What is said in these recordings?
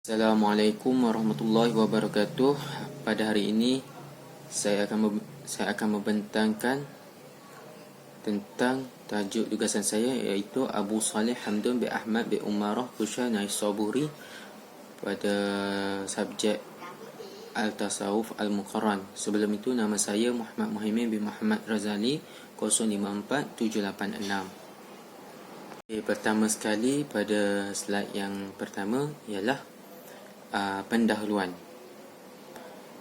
Assalamualaikum warahmatullahi wabarakatuh. Pada hari ini saya akan membentangkan tentang tajuk tugasan saya, iaitu Abu Salih Hamdun bin Ahmad bin Umarah Kushayr Naisaburi pada subjek Al-Tasawuf Al-Muqarran. Sebelum itu, nama saya Muhammad Muhaimin bin Muhammad Razali 054786. Pertama sekali, pada slide yang pertama ialah pendahuluan.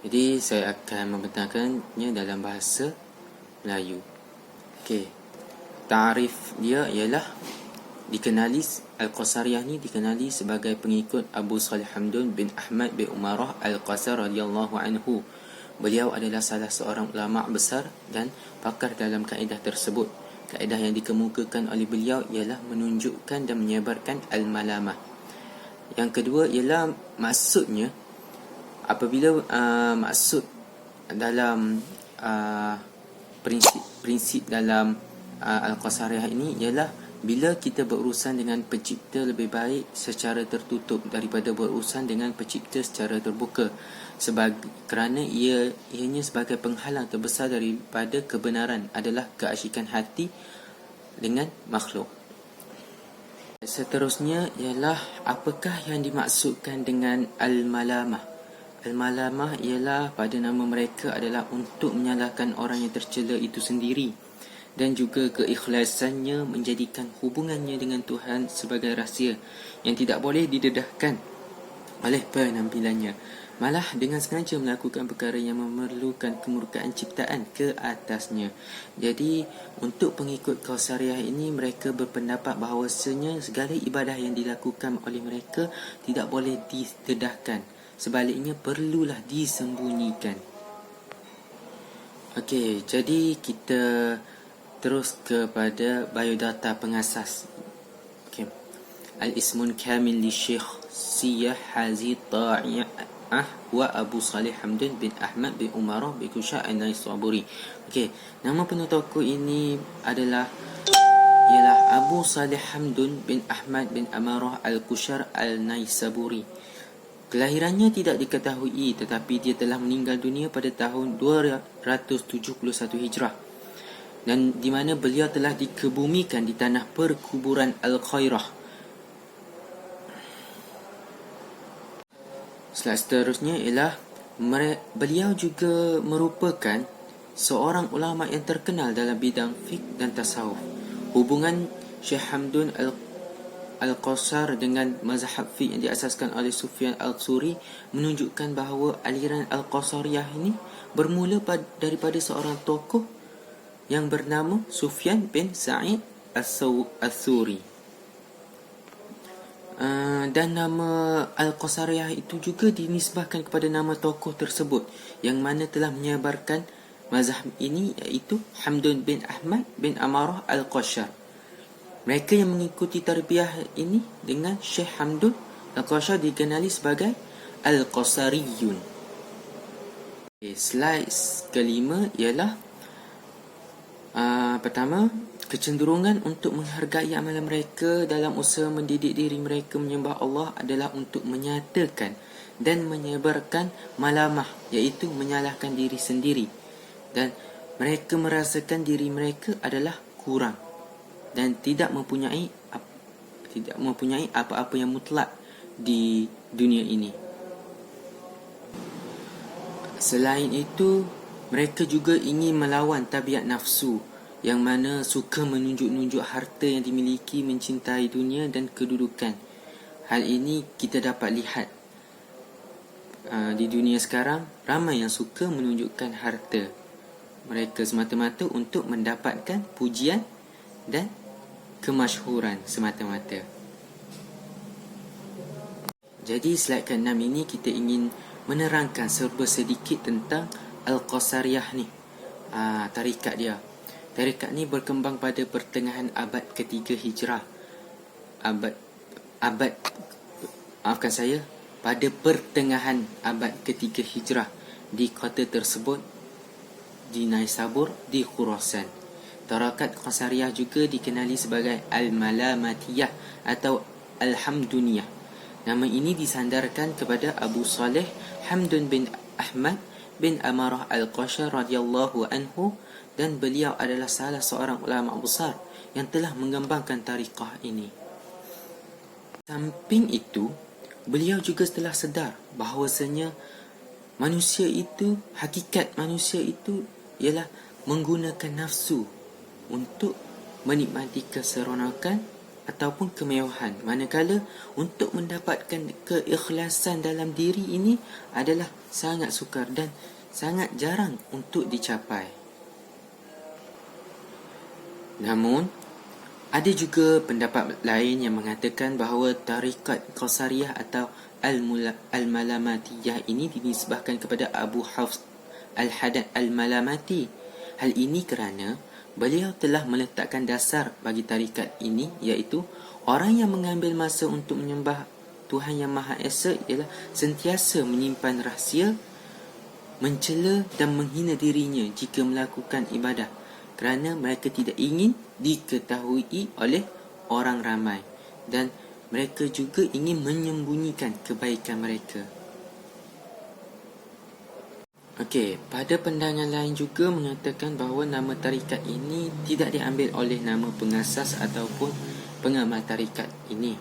Jadi saya akan membentangkannya dalam bahasa Melayu. Okey. Ta'rif dia ialah Al-Qasariyah ni dikenali sebagai pengikut Abu Salih Hamdun bin Ahmad bin Umarah Al-Qasar radhiyallahu anhu. Beliau adalah salah seorang ulama besar dan pakar dalam kaedah tersebut. Kaedah yang dikemukakan oleh beliau ialah menunjukkan dan menyebarkan al-malamah. Yang kedua ialah maksudnya, apabila maksud dalam prinsip dalam Al-Qasariyah ini ialah bila kita berurusan dengan pencipta lebih baik secara tertutup daripada berurusan dengan pencipta secara terbuka, kerana ianya sebagai penghalang terbesar daripada kebenaran adalah keasyikan hati dengan makhluk. Seterusnya ialah apakah yang dimaksudkan dengan al-malamah. Al-malamah ialah pada nama mereka adalah untuk menyalahkan orang yang tercela itu sendiri, dan juga keikhlasannya menjadikan hubungannya dengan Tuhan sebagai rahsia yang tidak boleh didedahkan oleh penampilannya, malah dengan sengaja melakukan perkara yang memerlukan kemurkaan ciptaan ke atasnya. Jadi untuk pengikut Qasariyah ini, mereka berpendapat bahawasanya segala ibadah yang dilakukan oleh mereka tidak boleh didedahkan, sebaliknya perlulah disembunyikan. Okey, jadi kita terus kepada biodata pengasas. Okey. Al-Ismun Kamil li Syekh Siyah Hazi Ta'iyah wa Abu Salih Hamdun bin Ahmad bin Umarah bin Kushayr Naisaburi. Okey, nama penuh tokoh ini ialah Abu Salih Hamdun bin Ahmad bin Umarah Al-Kushayr Al-Naisaburi. Kelahirannya tidak diketahui, tetapi dia telah meninggal dunia pada tahun 271 Hijrah, dan di mana beliau telah dikebumikan di tanah perkuburan Al-Khairah. Slide seterusnya ialah beliau juga merupakan seorang ulama yang terkenal dalam bidang fiqh dan tasawuf. Hubungan Syekh Hamdun Al-Qasar dengan mazhab fiqh yang diasaskan oleh Sufyan Al-Thawri menunjukkan bahawa aliran Al-Qasariyah ini bermula daripada seorang tokoh yang bernama Sufyan bin Sa'id Al-Thawri. Dan nama Al-Qasariyah itu juga dinisbahkan kepada nama tokoh tersebut yang mana telah menyebarkan mazhab ini, iaitu Hamdun bin Ahmad bin Umarah Al-Qasar. Mereka yang mengikuti tarbiyah ini dengan Syekh Hamdun Al-Qasar dikenali sebagai Al-Qasariyun. Slide kelima ialah pertama, kecenderungan untuk menghargai amalan mereka dalam usaha mendidik diri mereka menyembah Allah adalah untuk menyatakan dan menyebarkan malamah, iaitu menyalahkan diri sendiri, dan mereka merasakan diri mereka adalah kurang dan tidak mempunyai apa-apa yang mutlak di dunia ini. Selain itu, mereka juga ingin melawan tabiat nafsu yang mana suka menunjuk-nunjuk harta yang dimiliki, mencintai dunia dan kedudukan. Hal ini kita dapat lihat di dunia sekarang, ramai yang suka menunjukkan harta mereka semata-mata untuk mendapatkan pujian dan kemasyhuran semata-mata. Jadi slide ke-6 ini kita ingin menerangkan serba sedikit tentang Al-Qasariyah ni, tarikat dia. Tarikat ni berkembang pada pertengahan abad ketiga Hijrah. Pada pertengahan abad ketiga Hijrah di kota tersebut, di Naisabur, di Khurasan. Tarikat Qasariyah juga dikenali sebagai Al-Malamatiyah atau Al-Hamduniyah. Nama ini disandarkan kepada Abu Saleh Hamdun bin Ahmad bin Amarah Al-Qashar radhiyallahu anhu, dan beliau adalah salah seorang ulama besar yang telah mengembangkan tariqah ini. Samping itu, beliau juga telah sedar bahawasanya hakikat manusia itu ialah menggunakan nafsu untuk menikmati keseronokan ataupun kemewahan, manakala untuk mendapatkan keikhlasan dalam diri ini adalah sangat sukar dan sangat jarang untuk dicapai. Namun, ada juga pendapat lain yang mengatakan bahawa tarikat Qasariyah atau Al-Malamatiyah ini dinisbahkan kepada Abu Hafs Al-Hadad Al-Malamati. Hal ini kerana beliau telah meletakkan dasar bagi tarikat ini, iaitu orang yang mengambil masa untuk menyembah Tuhan Yang Maha Esa ialah sentiasa menyimpan rahsia, mencela dan menghina dirinya jika melakukan ibadah, kerana mereka tidak ingin diketahui oleh orang ramai, dan mereka juga ingin menyembunyikan kebaikan mereka. Okey, pada pandangan lain juga mengatakan bahawa nama tarikat ini tidak diambil oleh nama pengasas ataupun pengamal tarikat ini.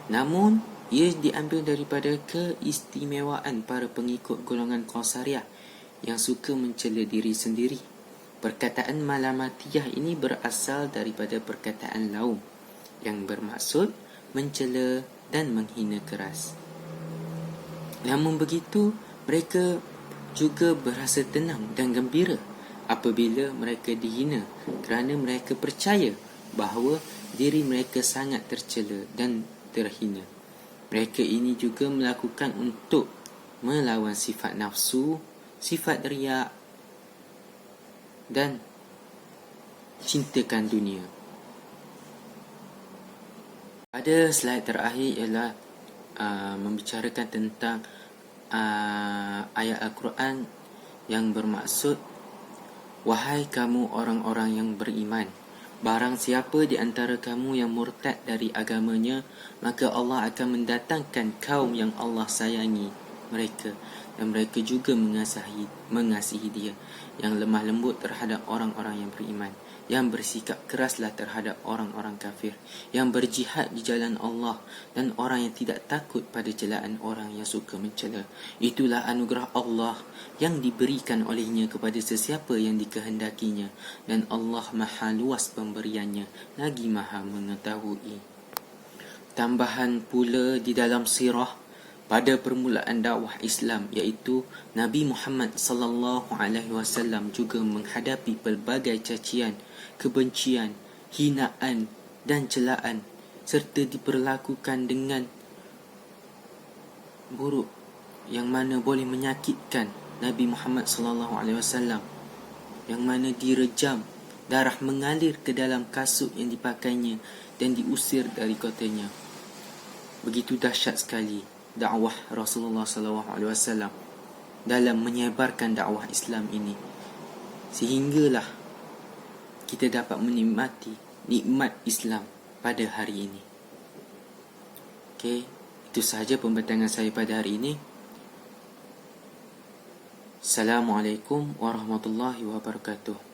Namun, ia diambil daripada keistimewaan para pengikut golongan Qasariyah yang suka mencela diri sendiri. Perkataan Malamatiyah ini berasal daripada perkataan laum yang bermaksud mencela dan menghina keras. Namun begitu, mereka juga berasa tenang dan gembira apabila mereka dihina, kerana mereka percaya bahawa diri mereka sangat tercela dan terhina. Mereka ini juga melakukan untuk melawan sifat nafsu, sifat riak dan cintakan dunia. Pada slide terakhir ialah membicarakan tentang ayat Al-Quran yang bermaksud, wahai kamu orang-orang yang beriman, barang siapa di antara kamu yang murtad dari agamanya, maka Allah akan mendatangkan kaum yang Allah sayangi mereka, dan mereka juga mengasihi dia, yang lemah lembut terhadap orang-orang yang beriman, yang bersikap keraslah terhadap orang-orang kafir, yang berjihad di jalan Allah, dan orang yang tidak takut pada celaan orang yang suka mencela. Itulah anugerah Allah yang diberikan olehnya kepada sesiapa yang dikehendakinya, dan Allah maha luas pemberiannya, lagi maha mengetahui. Tambahan pula di dalam sirah pada permulaan dakwah Islam, iaitu Nabi Muhammad sallallahu alaihi wasallam juga menghadapi pelbagai cacian, kebencian, hinaan dan celaan, serta diperlakukan dengan buruk yang mana boleh menyakitkan Nabi Muhammad sallallahu alaihi wasallam, yang mana direjam, darah mengalir ke dalam kasut yang dipakainya dan diusir dari kotanya. Begitu dahsyat sekali dakwah Rasulullah SAW dalam menyebarkan dakwah Islam ini, sehinggalah kita dapat menikmati nikmat Islam pada hari ini. Okey, itu sahaja pembentangan saya pada hari ini. Assalamualaikum warahmatullahi wabarakatuh.